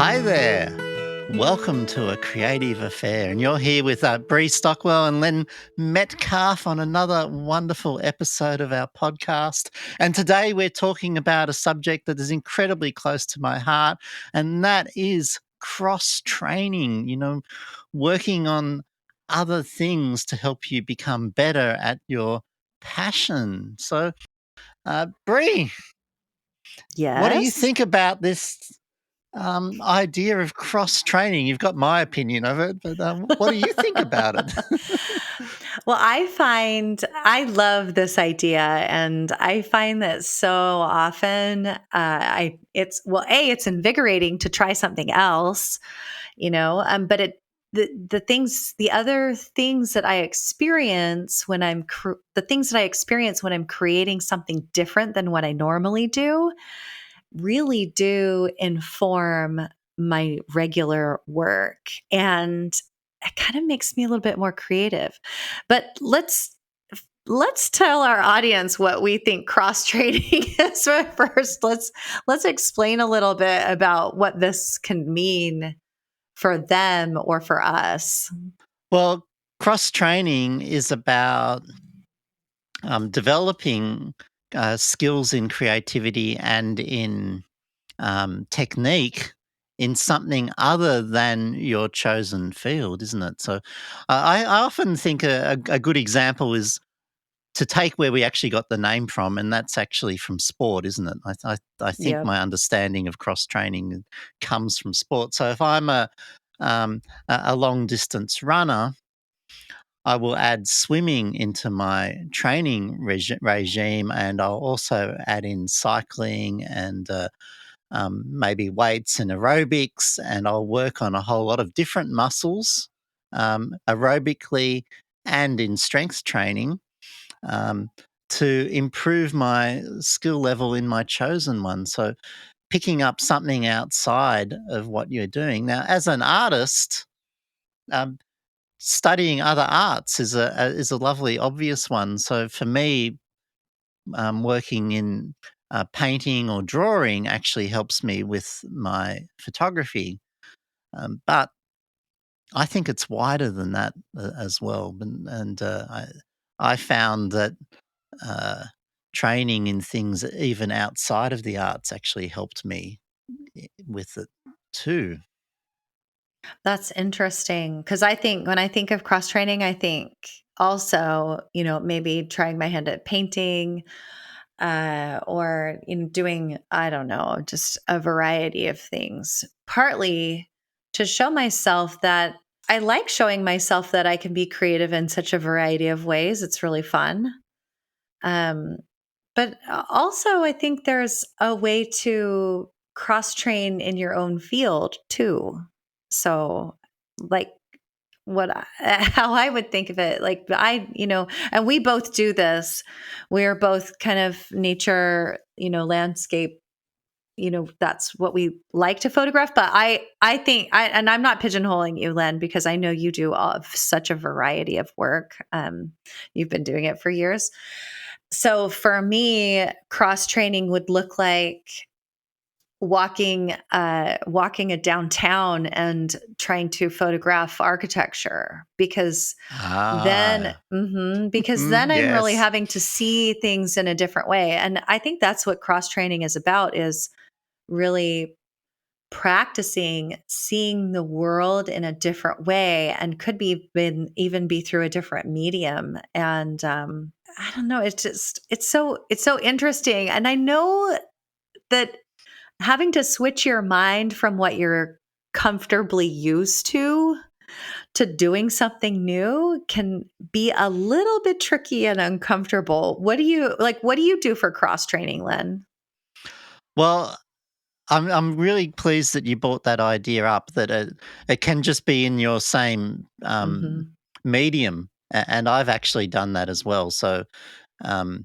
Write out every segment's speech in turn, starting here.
Hi there. Welcome to A Creative Affair. And you're here with Bree Stockwell and Len Metcalf on another wonderful episode of our podcast. And today we're talking about a subject that is incredibly close to my heart, and that is cross training, working on other things to help you become better at your passion. So, Bree, what do you Yes. think about this idea of cross training? You've got my opinion of it, but what do you think about it? Well, I love this idea, and I find that so often, it's invigorating to try something else, but the other things that I experience when the things that I experience when I'm creating something different than what I normally do really do inform my regular work. And it kind of makes me a little bit more creative. But let's tell our audience what we think cross training is first. Let's explain a little bit about what this can mean for them or for us. Well, cross training is about developing skills in creativity and in technique in something other than your chosen field, isn't it? So I often think a good example is to take where we actually got the name from, and that's actually from sport, isn't it? I think Yep. my understanding of cross training comes from sport. So if I'm a long distance runner, I will add swimming into my training regime, and I'll also add in cycling and maybe weights and aerobics, and I'll work on a whole lot of different muscles aerobically and in strength training um, to improve my skill level in my chosen one. So picking up something outside of what you're doing. Now, as an artist, um, studying other arts is a lovely, obvious one. So for me, working in painting or drawing actually helps me with my photography. But I think it's wider than that as well. I found that uh, training in things even outside of the arts actually helped me with it too. That's interesting because I think when I think of cross training, I think also, maybe trying my hand at painting, or doing, I don't know, just a variety of things. Partly to show myself that I like showing myself that I can be creative in such a variety of ways. It's really fun. Um, but also, I think there's a way to cross train in your own field too. So, like, how I would think of it, like and we both do this. We're both kind of nature, landscape, that's what we like to photograph. But I think and I'm not pigeonholing you, Len, because I know you do all of such a variety of work. You've been doing it for years. So for me, cross training would look like walking a downtown and trying to photograph architecture, because then Ah, because then I'm really yes. having to see things in a different way. And I think that's what cross training is about, is really practicing seeing the world in a different way, and could be even be through a different medium. And I don't know, it's so interesting. And I know that having to switch your mind from what you're comfortably used to doing something new can be a little bit tricky and uncomfortable. What do you do for cross training, Len? Well, I'm really pleased that you brought that idea up, that it can just be in your same Mhm. medium, and I've actually done that as well. So um,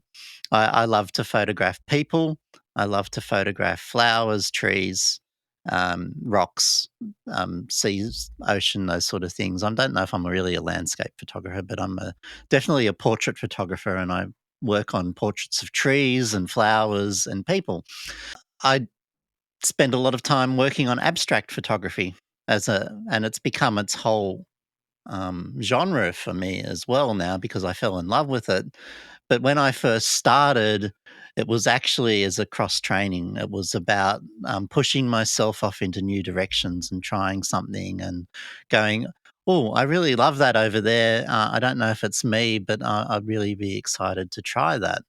I love to photograph people. I love to photograph flowers, trees, rocks, seas, ocean, those sort of things. I don't know if I'm really a landscape photographer, but definitely a portrait photographer, and I work on portraits of trees and flowers and people. I spend a lot of time working on abstract photography and it's become its whole genre for me as well now because I fell in love with it. But when I first started, it was actually as a cross training. It was about pushing myself off into new directions and trying something and going, oh, I really love that over there. I don't know if it's me, but I'd really be excited to try that.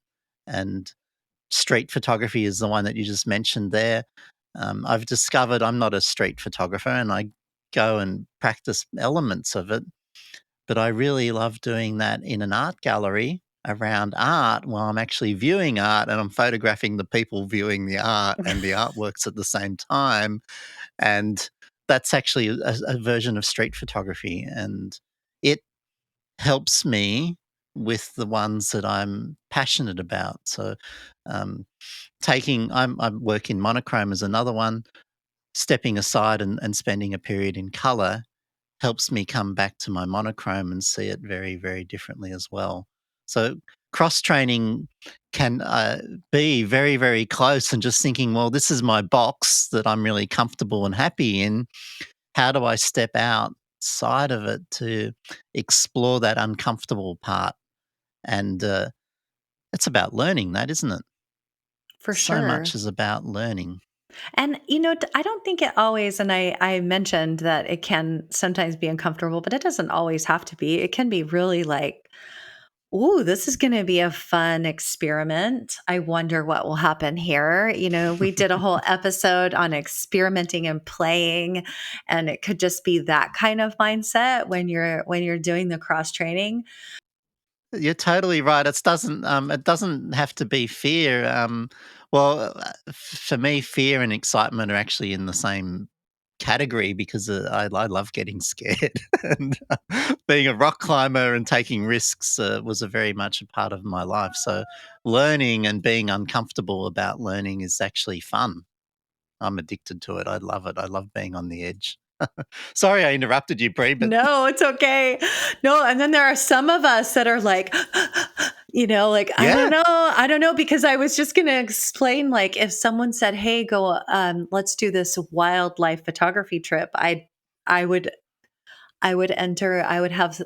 And street photography is the one that you just mentioned there. I've discovered I'm not a street photographer and I go and practice elements of it, but I really love doing that in an art gallery around art while I'm actually viewing art and I'm photographing the people viewing the art and the artworks at the same time. And that's actually a version of street photography. And it helps me with the ones that I'm passionate about. So, um, I work in monochrome as another one, stepping aside and spending a period in color helps me come back to my monochrome and see it very, very differently as well. So cross training can be very, very close and just thinking, well, this is my box that I'm really comfortable and happy in. How do I step outside of it to explore that uncomfortable part? And it's about learning that, isn't it? For So much sure. is about learning. And, I don't think it always, and I mentioned that it can sometimes be uncomfortable, but it doesn't always have to be. It can be really like, ooh, this is going to be a fun experiment. I wonder what will happen here. We did a whole episode on experimenting and playing, and it could just be that kind of mindset when you're doing the cross training. You're totally right. It doesn't have to be fear. For me, fear and excitement are actually in the same category because I love getting scared. And being a rock climber and taking risks was a very much a part of my life. So learning and being uncomfortable about learning is actually fun. I'm addicted to it. I love it. I love being on the edge. Sorry, I interrupted you, Bree, but No, it's okay. No, and then there are some of us that are like, like, yeah. I don't know, because I was just going to explain, like, if someone said, "Hey, go, let's do this wildlife photography trip," I would, I would enter, I would have,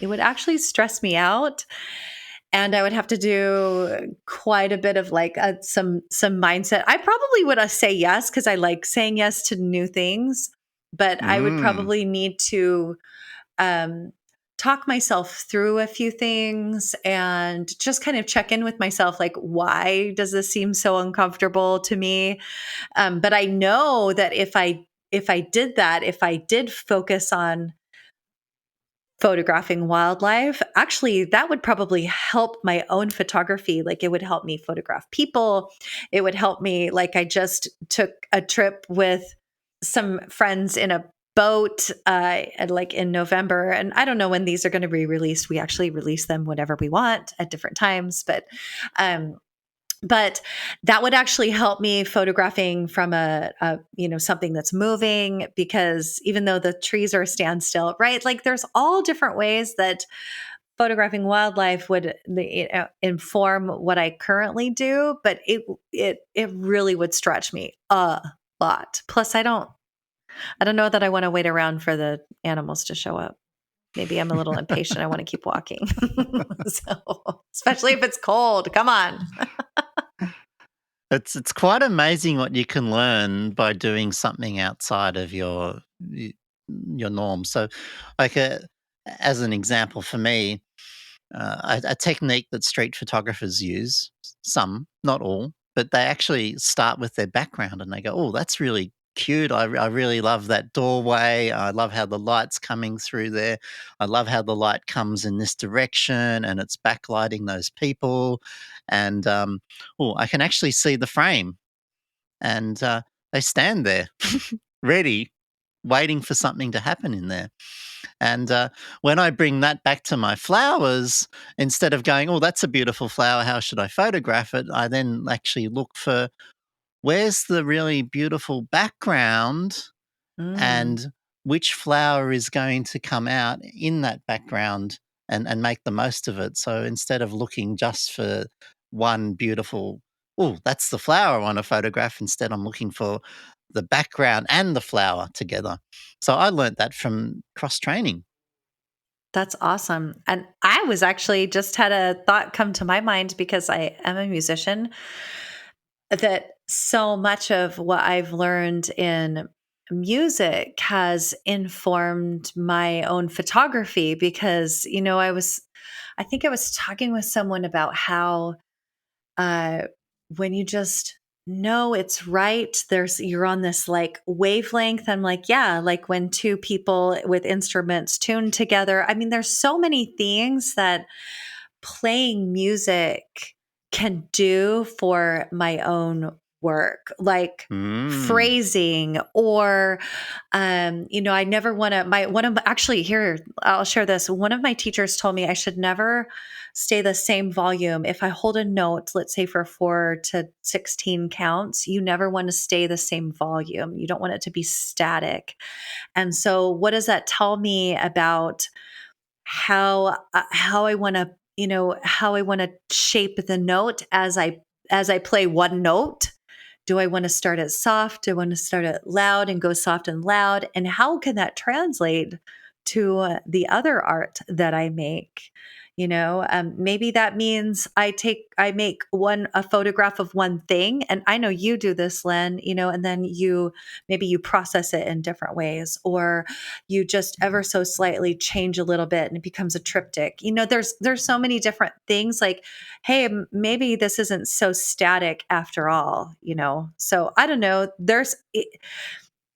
it would actually stress me out, and I would have to do quite a bit of like some mindset. I probably would say yes because I like saying yes to new things, but I would Mm. probably need to um, talk myself through a few things and just kind of check in with myself, like, why does this seem so uncomfortable to me? But I know that if I did that, if I did focus on photographing wildlife, actually that would probably help my own photography. Like, it would help me photograph people. It would help me, like, I just took a trip with some friends in a boat like in November, and I don't know when these are going to be released. We actually release them whenever we want at different times, um but that would actually help me photographing from a something that's moving, because even though the trees are a standstill, right, like there's all different ways that photographing wildlife would inform what I currently do, but it really would stretch me a lot. Plus, I don't know that I want to wait around for the animals to show up. Maybe I'm a little impatient. I want to keep walking. So, especially if it's cold, come on. It's quite amazing what you can learn by doing something outside of y your norm. So, like, as an example for me, a technique that street photographers use, some, not all, but they actually start with their background and they go, "Oh, that's really cute. I really love that doorway. I love how the light's coming through there. I love how the light comes in this direction and it's backlighting those people. And oh, I can actually see the frame." And they stand there, ready, waiting for something to happen in there. And when I bring that back to my flowers, instead of going, "Oh, that's a beautiful flower. How should I photograph it?" I then actually look for where's the really beautiful background Mm. and which flower is going to come out in that background and make the most of it. So instead of looking just for one beautiful oh, that's the flower I want to photograph. Instead, I'm looking for the background and the flower together. So I learnt that from cross training. That's awesome. And I was actually just had a thought come to my mind because I am a musician, that so much of what I've learned in music has informed my own photography because, I think I was talking with someone about how uh, when you just know it's right, you're on this like wavelength. I'm like, yeah, like when two people with instruments tune together. I mean, there's so many things that playing music can do for my own work, like Mm. phrasing or I never want to my one of actually here I'll share this. One of my teachers told me I should never stay the same volume. If I hold a note, let's say for 4 to 16 counts, you never want to stay the same volume. You don't want it to be static. And so what does that tell me about how I want to, how I want to shape the note as I play one note? Do I want to start it soft? Do I want to start it loud and go soft and loud? And how can that translate to the other art that I make? Maybe that means I make a photograph of one thing, and I know you do this, Len. And then maybe you process it in different ways, or you just ever so slightly change a little bit, and it becomes a triptych. There's so many different things. Like, hey, maybe this isn't so static after all. So I don't know.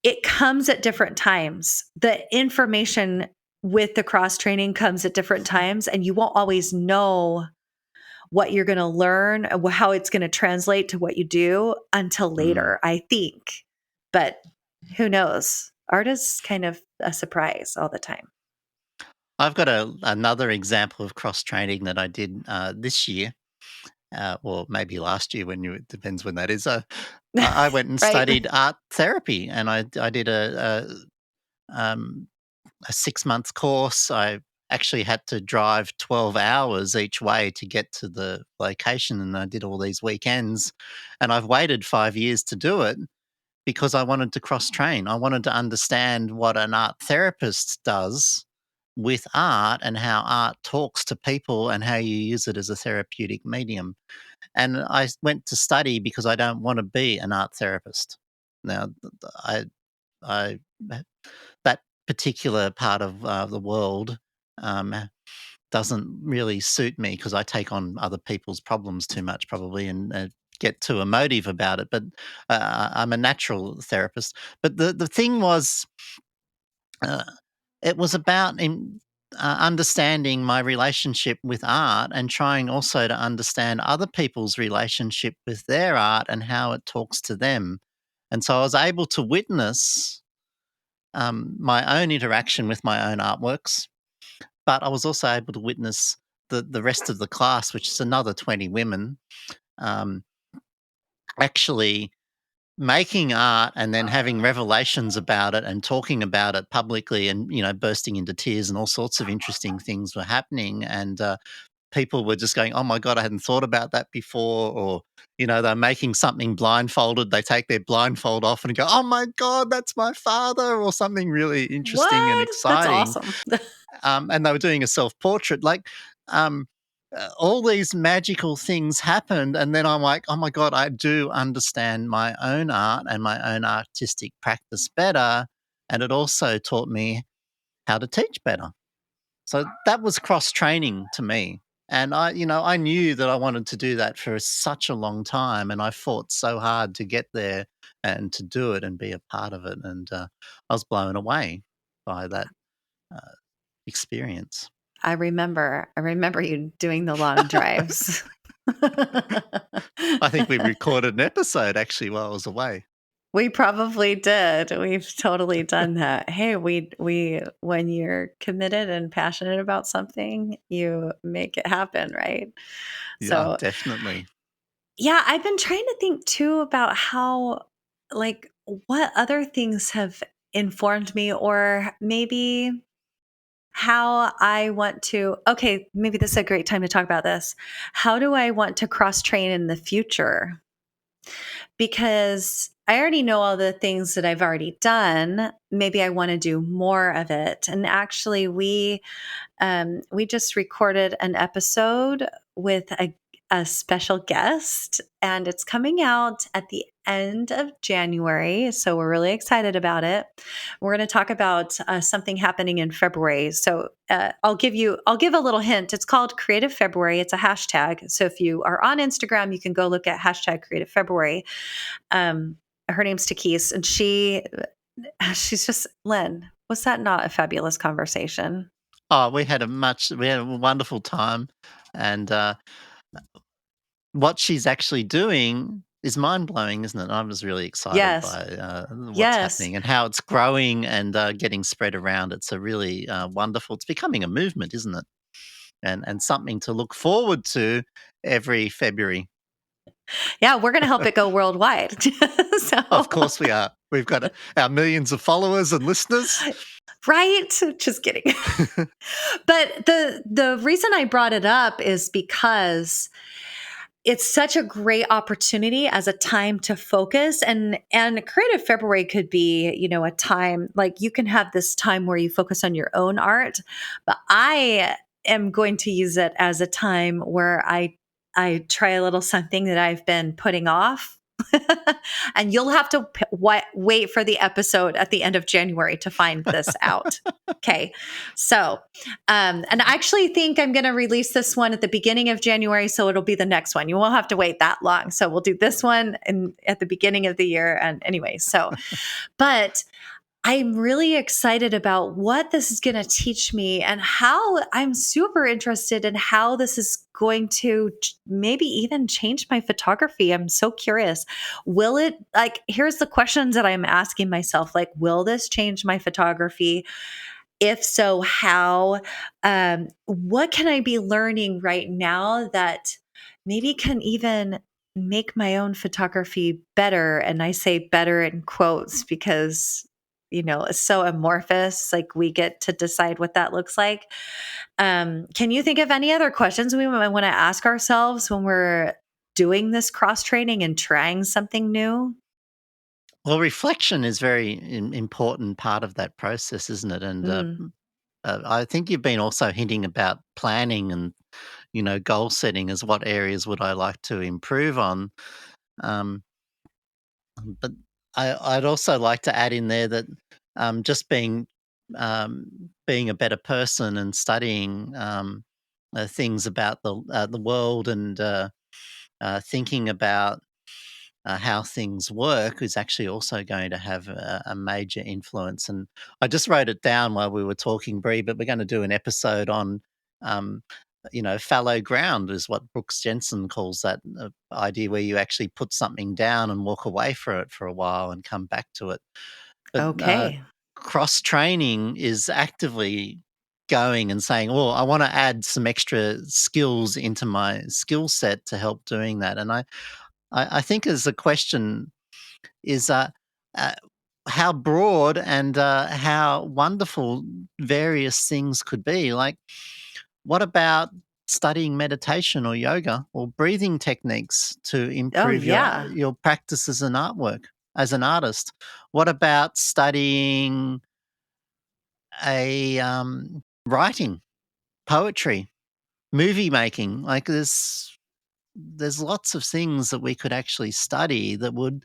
It comes at different times. The information with the cross training comes at different times, and you won't always know what you're going to learn, how it's going to translate to what you do until Mm. later, I think. But who knows? Art is kind of a surprise all the time. I've got another example of cross training that I did this year, or maybe last year. When you it depends when that is. I went and Right? studied art therapy, and I did a 6 month course. I actually had to drive 12 hours each way to get to the location, and I did all these weekends. And I've waited 5 years to do it because I wanted to cross train. I wanted to understand what an art therapist does with art and how art talks to people and how you use it as a therapeutic medium. And I went to study because I don't want to be an art therapist. Now, I that particular part of the world um, doesn't really suit me because I take on other people's problems too much, probably, and get too emotive about it. But I'm a natural therapist. But the thing was, uh, it was about understanding my relationship with art and trying also to understand other people's relationship with their art and how it talks to them. And so I was able to witness my own interaction with my own artworks, but I was also able to witness the rest of the class, which is another 20 women, um, actually making art and then having revelations about it and talking about it publicly and, bursting into tears, and all sorts of interesting things were happening. And people were just going, "Oh my god, I hadn't thought about that before," or they're making something blindfolded. They take their blindfold off and go, "Oh my god, that's my father," or something really interesting and What? That's exciting. awesome. And they were doing a self portrait. Like, um, all these magical things happened, and then I'm like, "Oh my god, I do understand my own art and my own artistic practice better," and it also taught me how to teach better. So that was cross training to me. And I knew that I wanted to do that for such a long time, and I fought so hard to get there and to do it and be a part of it. And I was blown away by that uh, experience. I remember you doing the long drives. I think we recorded an episode actually while I was away. We probably did. We've totally done that. Hey, we when you're committed and passionate about something, you make it happen, right? Yeah, So, definitely. yeah, I've been trying to think too about how, like, what other things have informed me, or maybe how I want to. Okay, maybe this is a great time to talk about this. How do I want to cross train in the future? because I already know all the things that I've already done. Maybe I want to do more of it. And actually, we just recorded an episode with a special guest, and it's coming out at the end of January. So we're really excited about it. We're going to talk about something happening in February. So I'll give a little hint. It's called Creative February. It's a hashtag. So if you are on Instagram, you can go look at hashtag Creative February. Her name's Takis, and she's just Len. Was that not a fabulous conversation? Oh, we had a wonderful time, and, what she's actually doing is mind-blowing, isn't it? I was really excited Yes. by, what's Yes. happening and how it's growing and, getting spread around. It's a really, wonderful it's becoming a movement, isn't it? And something to look forward to every February. Yeah, we're gonna help it go worldwide. Of So course we are. We've got, our millions of followers and listeners. right? Just kidding. But the reason I brought it up is because it's such a great opportunity as a time to focus, and creative February could be, a time like you can have this time where you focus on your own art, but I am going to use it as a time where I try a little something that I've been putting off. And you'll have to wait for the episode at the end of January to find this out. Okay. So and I actually think I'm going to release this one at the beginning of January, so it'll be the next one. You won't have to wait that long. So we'll do this one at the beginning of the year. And anyway, but I'm really excited about what this is going to teach me, and how I'm super interested in how this is going to maybe even change my photography. I'm so curious. Will it, like, here's the questions that I'm asking myself, like, will this change my photography? If so, how? What can I be learning right now that maybe can even make my own photography better? And I say better in quotes because, it's so amorphous. Like, we get to decide what that looks like. Can you think of any other questions we might want to ask ourselves when we're doing this cross training and trying something new? Well, reflection is very important part of that process, isn't it? And, Mm. I think you've been also hinting about planning and, goal setting as what areas would I like to improve on. Um, but I'd also like to add in there that, just being a better person and studying, things about the world and, thinking about, how things work is actually also going to have a major influence. And I just wrote it down while we were talking, Bree, but we're going to do an episode on, um, fallow ground is what Brooks Jensen calls that idea where you actually put something down and walk away for it for a while and come back to it. But Okay. cross training is actively going and saying, "Oh, I want to add some extra skills into my skill set to help doing that." And I think as a question is uh, how broad and how wonderful various things could be. Like, what about studying meditation or yoga or breathing techniques to Oh, improve yeah. your practice as an artwork, as an artist? What about studying a writing, poetry, movie making? Like, there's lots of things that we could actually study that would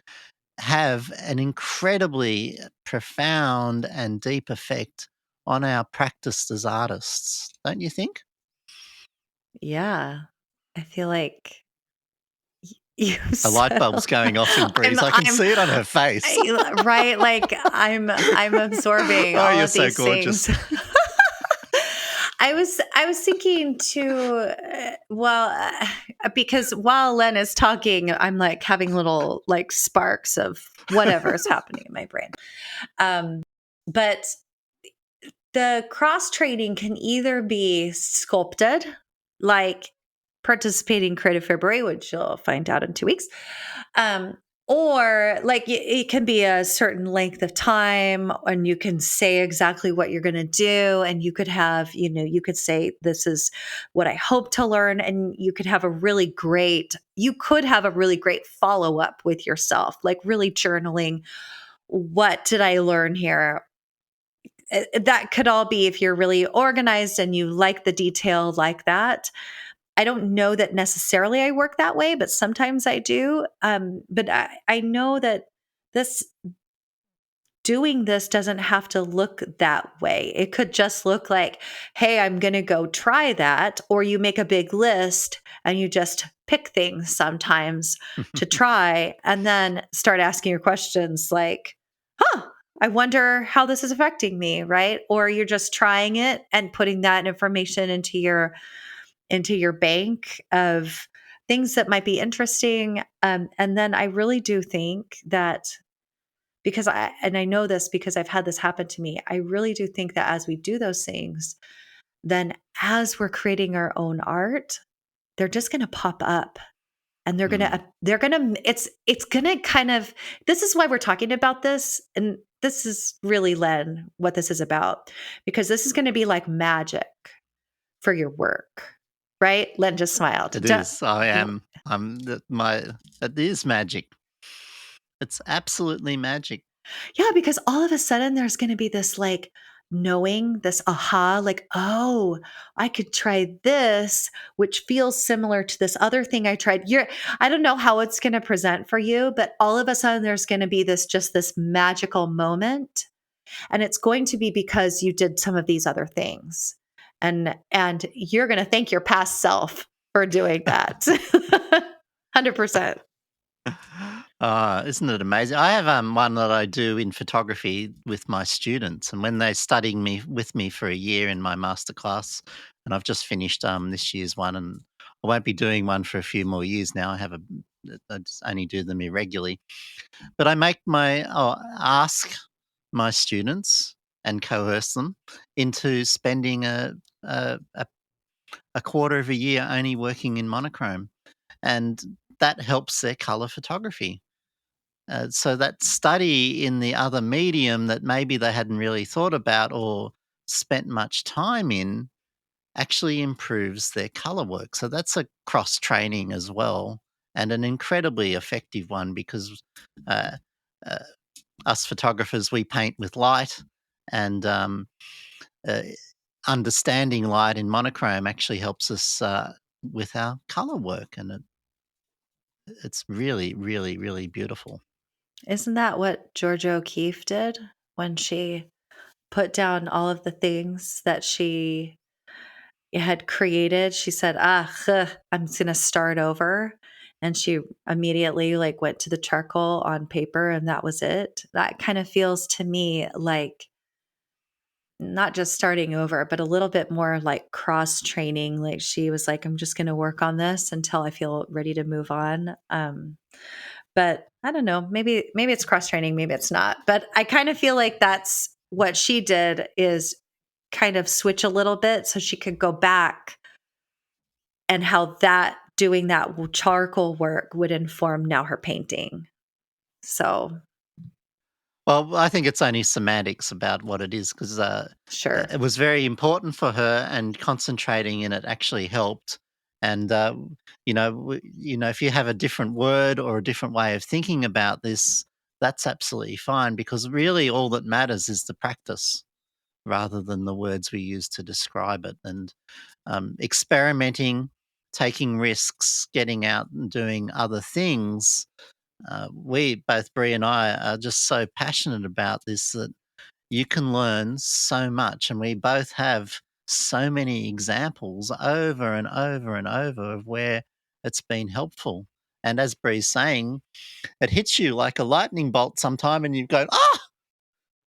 have an incredibly profound and deep effect on our practice as artists, don't you think? Yeah. I feel like you A light so bulb's going off in I'm Breeze. I can I'm see it on her face. right, like, I'm absorbing Oh, all you're of so these gorgeous. things. I was thinking to, because while Len is talking, I'm, like, having little, like, sparks of whatever is happening in my brain. Um, but the cross training can either be sculpted, like participating Creative February, which you'll find out in 2 weeks, Or like it can be a certain length of time and you can say exactly what you're going to do. And you could have, you could say, this is what I hope to learn. And you could have a really great follow up with yourself, like really journaling. What did I learn here? That could all be if you're really organized and you like the detail like that. I don't know that necessarily I work that way, but sometimes I do. But I know that this doing this doesn't have to look that way. It could just look like, hey, I'm going to go try that. Or you make a big list and you just pick things sometimes to try and then start asking your questions like, huh, I wonder how this is affecting me, right? Or you're just trying it and putting that information into your bank of things that might be interesting. And then I really do think that and I know this because I've had this happen to me, I really do think that as we do those things, then as we're creating our own art, they're just going to pop up and Mm. it's going to kind of, this is why we're talking about this. And this is really, Len, what this is about, because this is going to be like magic for your work, right? Len just smiled. It is. I am. It is magic. It's absolutely magic. Yeah, because all of a sudden there's going to be this like knowing, this aha, like, oh, I could try this, which feels similar to this other thing I tried. I don't know how it's going to present for you, but all of a sudden there's going to be this magical moment. And it's going to be because you did some of these other things. And you're going to thank your past self for doing that. 100%. Isn't it amazing? I have one that I do in photography with my students, and when they're studying me with me for a year in my master class, and I've just finished this year's one, and I won't be doing one for a few more years now. I just only do them irregularly, but I'll ask my students and coerce them into spending a, a a quarter of a year only working in monochrome, and that helps their color photography. So that study in the other medium that maybe they hadn't really thought about or spent much time in actually improves their color work. So that's a cross training as well, and an incredibly effective one because uh, uh, us photographers, we paint with light, and uh, understanding light in monochrome actually helps us with our color work, and it's really, really, really beautiful. Isn't that what Georgia O'Keeffe did when she put down all of the things that she had created? She said, I'm just going to start over. And she immediately like went to the charcoal on paper and that was it. That kind of feels to me like not just starting over, but a little bit more like cross training. Like she was like, I'm just going to work on this until I feel ready to move on. But I don't know, maybe it's cross training, maybe it's not. But I kind of feel like that's what she did, is kind of switch a little bit so she could go back, and how that doing that charcoal work would inform now her painting. So, Well, I think it's only semantics about what it is because sure. it was very important for her, and concentrating in it actually helped. And if you have a different word or a different way of thinking about this, that's absolutely fine because really all that matters is the practice rather than the words we use to describe it. And experimenting, taking risks, getting out and doing other things, we both Bree and I are just so passionate about this that you can learn so much, and we both have so many examples over and over and over of where it's been helpful. And as Bree's saying, it hits you like a lightning bolt sometime, and you go, "Ah,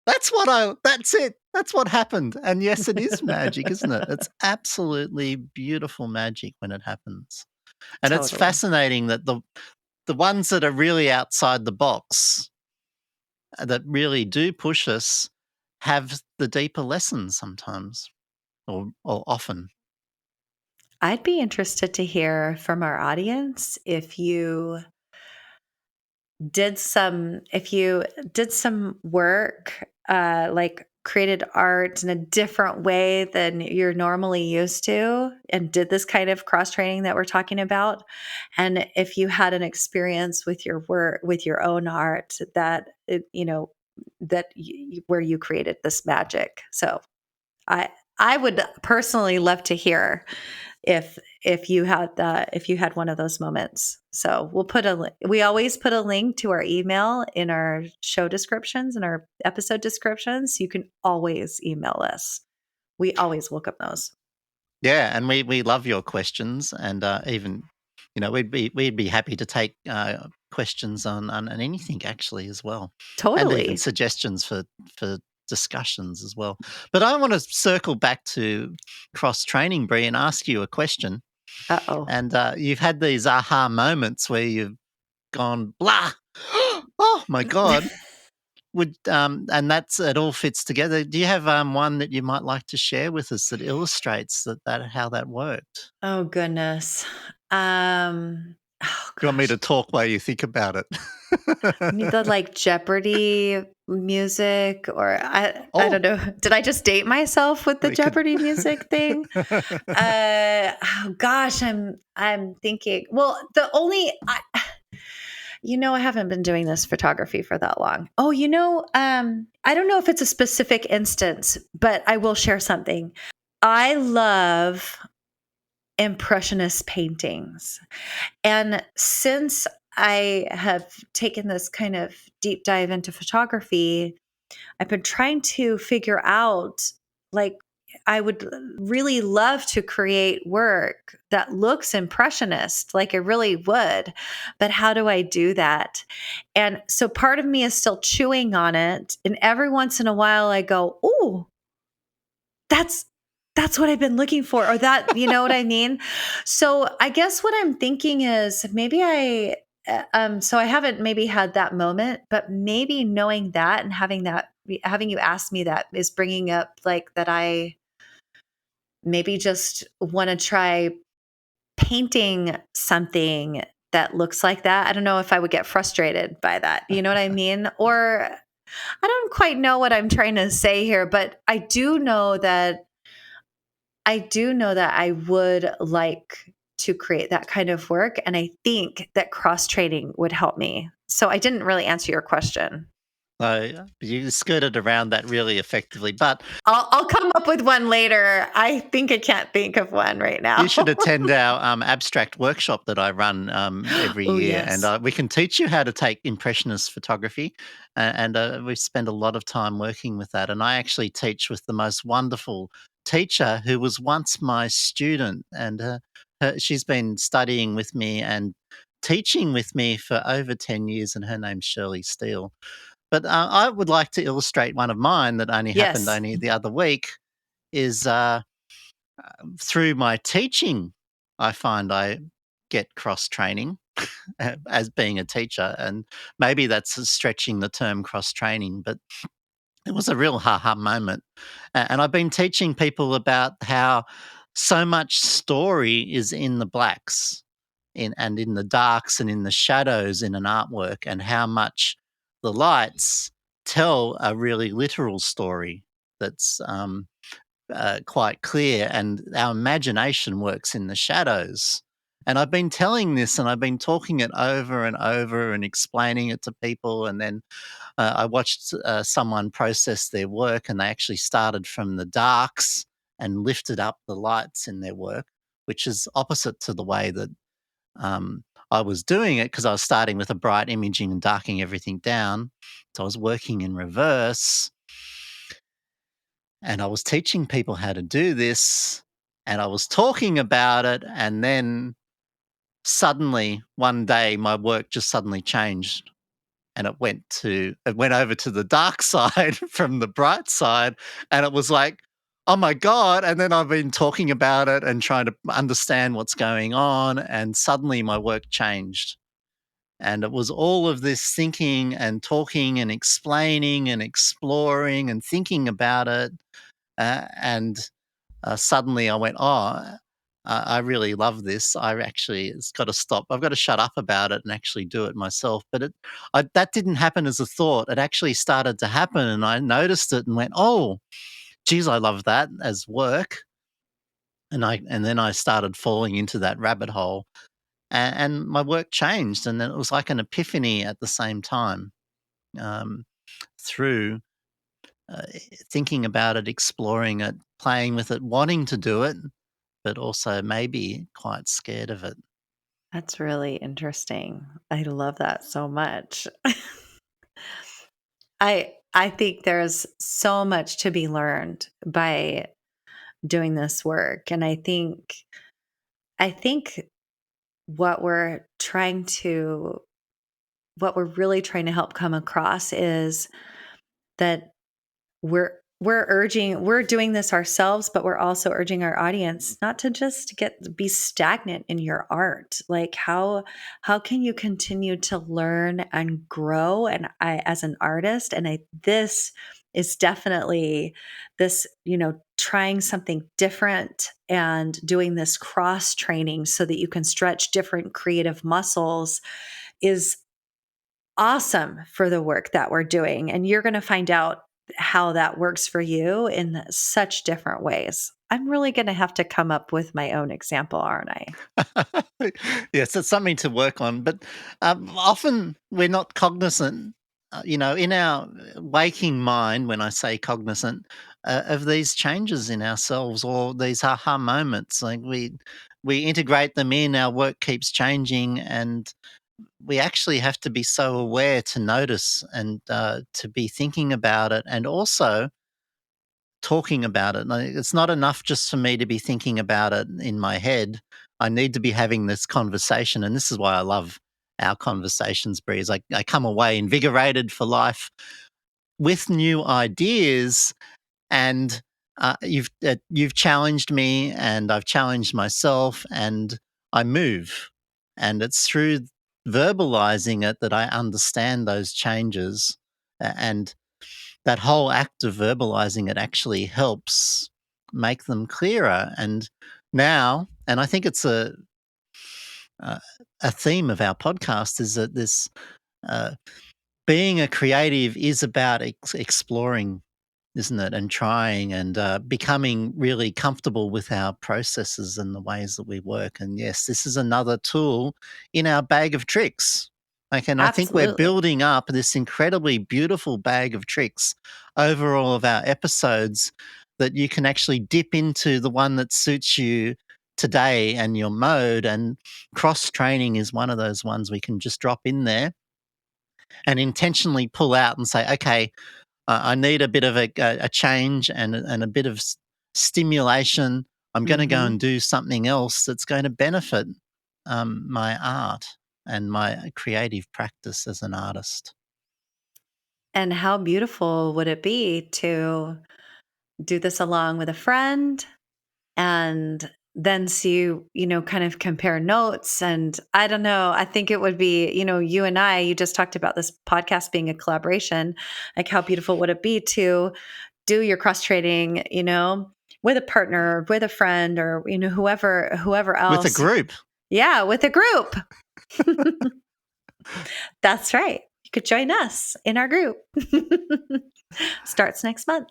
that's it. That's what happened." And yes, it is magic, isn't it? It's absolutely beautiful magic when it happens. And it's Totally. fascinating that the ones that are really outside the box, that really do push us, have the deeper lessons sometimes or often. I'd be interested to hear from our audience if you if you did some work, like created art in a different way than you're normally used to, and did this kind of cross training that we're talking about, and if you had an experience with your work, with your own art, that where you created this magic. So I I would personally love to hear if you had one of those moments. So we always put a link to our email in our show descriptions and our episode descriptions. So you can always email us. We always welcome those. Yeah, and we love your questions, and even we'd be happy to take questions on anything actually as well, and even Totally. suggestions for discussions as well. But I want to circle back to cross training, Brie, and ask you a question. Uh-oh. And you've had these aha moments where you've gone blah. Oh my god! And that's it all fits together. Do you have one that you might like to share with us that illustrates that how that worked? Oh goodness. Oh Do you want me to gosh. talk while you think about it? You need the like Jeopardy music, or I don't Oh, know. Did I just date myself with the we could. Jeopardy music thing? Oh gosh, I'm thinking. Well, I haven't been doing this photography for that long. Oh, I don't know if it's a specific instance, but I will share something. I love impressionist paintings. And since I have taken this kind of deep dive into photography, I've been trying to figure out, like, I would really love to create work that looks impressionist, like I really would. But how do I do that? And so part of me is still chewing on it. And every once in a while I go, "Ooh, that's that's what I've been looking for," or that, you know what I mean? So I guess what I'm thinking is maybe so I haven't maybe had that moment, but maybe knowing that and having you ask me that is bringing up like that I maybe just want to try painting something that looks like that. I don't know if I would get frustrated by that. You know what I mean? Or I don't quite know what I'm trying to say here, but I do know that I would like to create that kind of work. And I think that cross training would help me. So I didn't really answer your question. So you skirted around that really effectively, but I'll come up with one later. I think I can't think of one right you now. should attend our abstract workshop that I run every Oh, year, and yes. we can teach you how to take impressionist photography. And we spend a lot of time working with that. And I actually teach with the most wonderful teacher who was once my student, and she's been studying with me and teaching with me for over 10 years, and her name's Shirley Steele. But I would like to illustrate one of mine that only happened Yes. only the other week. Is through my teaching, I find I get cross training as being a teacher. And maybe that's stretching the term cross training, but it was a real ha ha moment. And I've been teaching people about how so much story is in the blacks and in the darks and in the shadows in an artwork, and how much the lights tell a really literal story that's quite clear, and our imagination works in the shadows. And I've been telling this, and I've been talking it over and over and explaining it to people. And then I watched someone process their work, and they actually started from the darks and lifted up the lights in their work, which is opposite to the way that I was doing it, because I was starting with a bright imaging and darkening everything down. So I was working in reverse, and I was teaching people how to do this, and I was talking about it, and then suddenly one day my work just suddenly changed, and it went over to the dark side from the bright side. And it was like, oh my god. And then I've been talking about it and trying to understand what's going on, and suddenly my work changed. And it was all of this thinking and talking and explaining and exploring and thinking about it, and suddenly I went, oh. I really love this. I actually, it's got to stop. I've got to shut up about it and actually do it myself. But that didn't happen as a thought. It actually started to happen, and I noticed it and went, "Oh, geez, I love that as work." And then I started falling into that rabbit hole, and my work changed, and then it was like an epiphany at the same time, um, through uh, thinking about it, exploring it, playing with it, wanting to do it, but also maybe quite scared of it. That's really interesting. I love that so much. I think there's so much to be learned by doing this work, and I think what we're trying to what we're really trying to help come across is that we're doing this ourselves, but we're also urging our audience not to just be stagnant in your art. Like how can you continue to learn and grow and I as an artist, and this is definitely this, trying something different and doing this cross training so that you can stretch different creative muscles is awesome for the work that we're doing. And you're going to find out how that works for you in such different ways. I'm really going to have to come up with my own example, aren't I? Yes, it's something to work on, but often we're not cognizant, in our waking mind, when I say cognizant, of these changes in ourselves or these aha moments. Like we integrate them in, our work keeps changing, and we actually have to be so aware to notice and to be thinking about it, and also talking about it. Like, it's not enough just for me to be thinking about it in my head. I need to be having this conversation. And this is why I love our conversations, Breeze. I come away invigorated for life with new ideas. And you've challenged me, and I've challenged myself, and I move. And it's through verbalizing it that I understand those changes. And that whole act of verbalizing it actually helps make them clearer. And now, and I think it's a, a theme of our podcast, is that this uh, being a creative is about exploring, isn't it? And trying and becoming really comfortable with our processes and the ways that we work. And yes, this is another tool in our bag of tricks. Like, and I think we're Absolutely. building up this incredibly beautiful bag of tricks over all of our episodes that you can actually dip into the one that suits you today and your mode. And cross training is one of those ones we can just drop in there and intentionally pull out and say, okay, I need a bit of a change and a bit of stimulation. I'm going to go Hmm. and do something else that's going to benefit my art and my creative practice as an artist. And how beautiful would it be to do this along with a friend and then see kind of compare notes. And I don't know, I think it would be, you and I, you just talked about this podcast being a collaboration. Like, how beautiful would it be to do your cross trading, with a partner, with a friend, or whoever With a else. group. Yeah, with a group. That's right. You could join us in our group. Starts next month.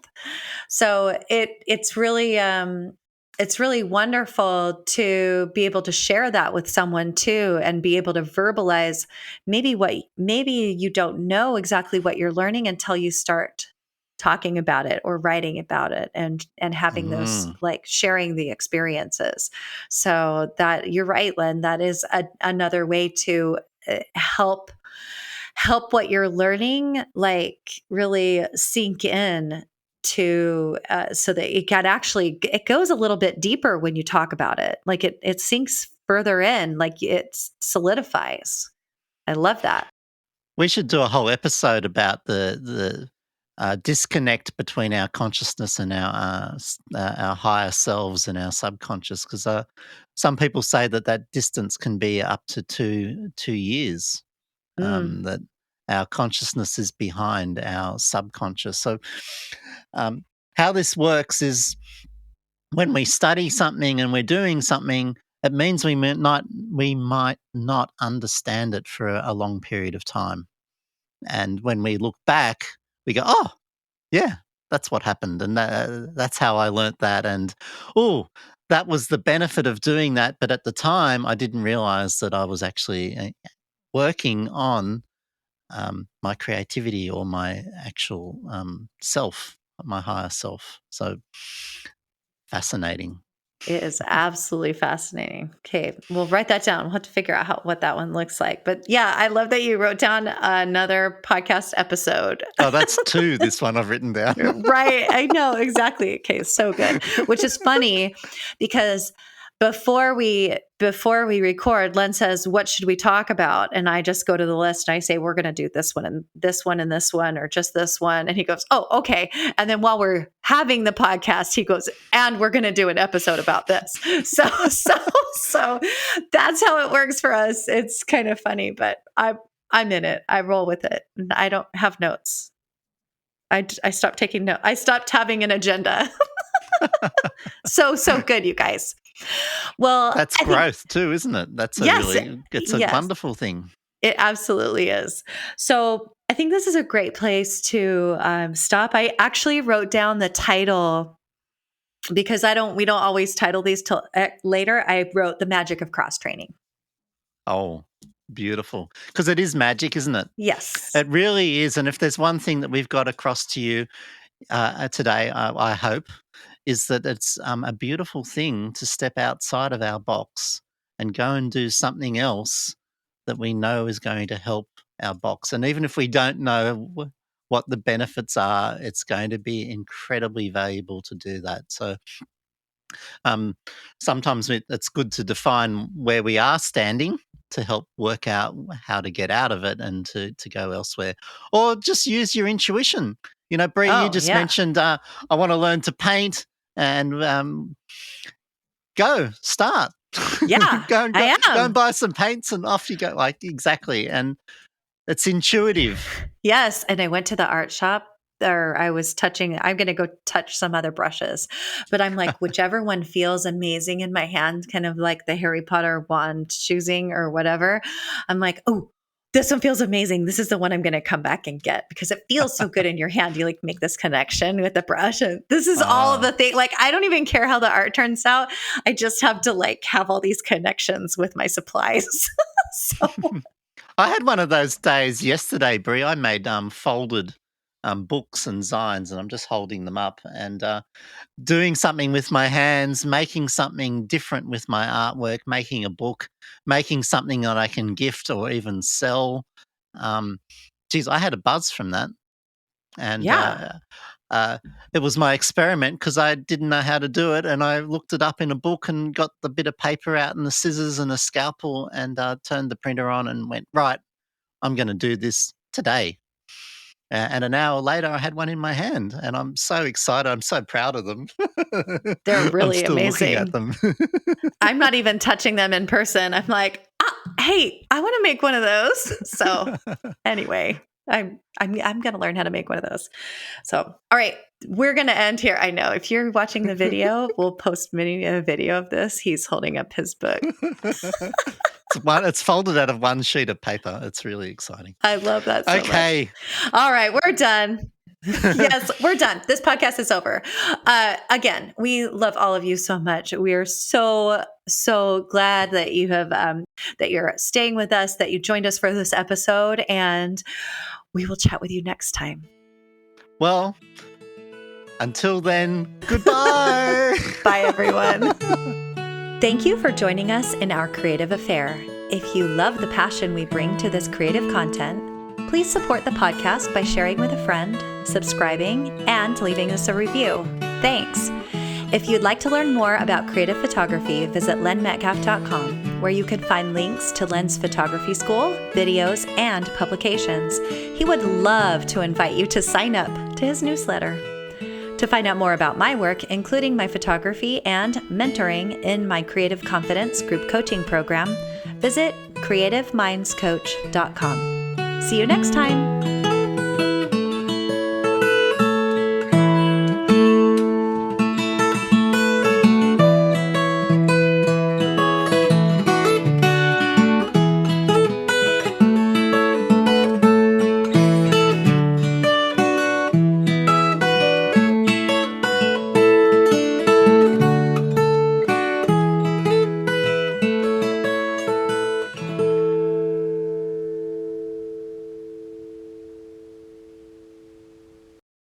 So it's really wonderful to be able to share that with someone too, and be able to verbalize maybe you don't know exactly what you're learning until you start talking about it or writing about it, and having those, Mm. like, sharing the experiences. So that you're right, Len, that is another way to help what you're learning, like, really sink in to so that it goes a little bit deeper when you talk about it, like it sinks further in, like it solidifies. I love that. We should do a whole episode about the disconnect between our consciousness and our higher selves and our subconscious, because some people say that that distance can be up to two years. Mm. That our consciousness is behind our subconscious. So, um, how this works is when we study something and we're doing something, it means we might not understand it for a long period of time. And when we look back, we go, "Oh, yeah, that's what happened, and that's how I learnt that." And oh, that was the benefit of doing that. But at the time, I didn't realize that I was actually working on my creativity or my actual self, my higher self. So fascinating. It is absolutely fascinating. Okay, we'll write that down. We'll have to figure out what that one looks like. But yeah, I love that you wrote down another podcast episode. Oh, that's two. This one I've written down. Right. I know exactly. Okay, so good. Which is funny because before we record, Len says, "What should we talk about?" And I just go to the list and I say, "We're going to do this one and this one and this one, or just this one." And he goes, "Oh, okay." And then while we're having the podcast, he goes, "And we're going to do an episode about this." So that's how it works for us. It's kind of funny, but I'm in it. I roll with it. I don't have notes. I stopped taking notes. I stopped having an agenda. So good, you guys. Well, That's I think growth too, isn't it? That's yes, it's a yes, wonderful thing. it absolutely is. So I think this is a great place to stop. I actually wrote down the title because we don't always title these till later. I wrote The Magic of Cross Training. Oh, beautiful. Because it is magic, isn't it? Yes. It really is. And if there's one thing that we've got across to you today, I hope, is that it's a beautiful thing to step outside of our box and go and do something else that we know is going to help our box. And even if we don't know what the benefits are, it's going to be incredibly valuable to do that. So um, sometimes it's good to define where we are standing to help work out how to get out of it and to go elsewhere. Or just use your intuition. You know, Bree, you Oh, just yeah. mentioned, I want to learn to paint, and go, start. Yeah, I Go and am. buy some paints and off you go. Like, exactly. And it's intuitive. Yes, and I went to the art shop or I'm going to go touch some other brushes. But I'm like, whichever one feels amazing in my hand, kind of like the Harry Potter wand choosing or whatever. I'm like, "Oh, this one feels amazing. This is the one I'm going to come back and get because it feels so good in your hand. You like make this connection with the brush. And this is all of Uh, the thing. Like, I don't even care how the art turns out. I just have to like have all these connections with my supplies. So, I had one of those days yesterday, Brie. I made folded books and signs, and I'm just holding them up and doing something with my hands, making something different with my artwork, making a book, making something that I can gift or even sell. Um, Geez, I had a buzz from that, and yeah. uh, it was my experiment because I didn't know how to do it, and I looked it up in a book and got the bit of paper out and the scissors and a scalpel and turned the printer on and went, right, I'm going to do this today. And an hour later, I had one in my hand, and I'm so excited. I'm so proud of them. They're I'm really still looking at amazing. them. I'm not even touching them in person. I'm like, hey, I want to make one of those. So anyway, I'm gonna learn how to make one of those. So all right, we're gonna end here. I know if you're watching the video, we'll post a video of this. He's holding up his book. It's folded out of one sheet of paper. It's really exciting. I love that so much. Okay. All right, we're done. Yes, we're done. This podcast is over. Again, we love all of you so much. We are so glad that you have that you're staying with us, that you joined us for this episode, and we will chat with you next time. Well, until then, goodbye. Bye, everyone. Thank you for joining us in our creative affair. If you love the passion we bring to this creative content, please support the podcast by sharing with a friend, subscribing, and leaving us a review. Thanks. If you'd like to learn more about creative photography, visit lenmetcalf.com, where you can find links to Len's photography school, videos, and publications. He would love to invite you to sign up to his newsletter. To find out more about my work, including my photography and mentoring in my Creative Confidence group coaching program, visit creativemindscoach.com. See you next time.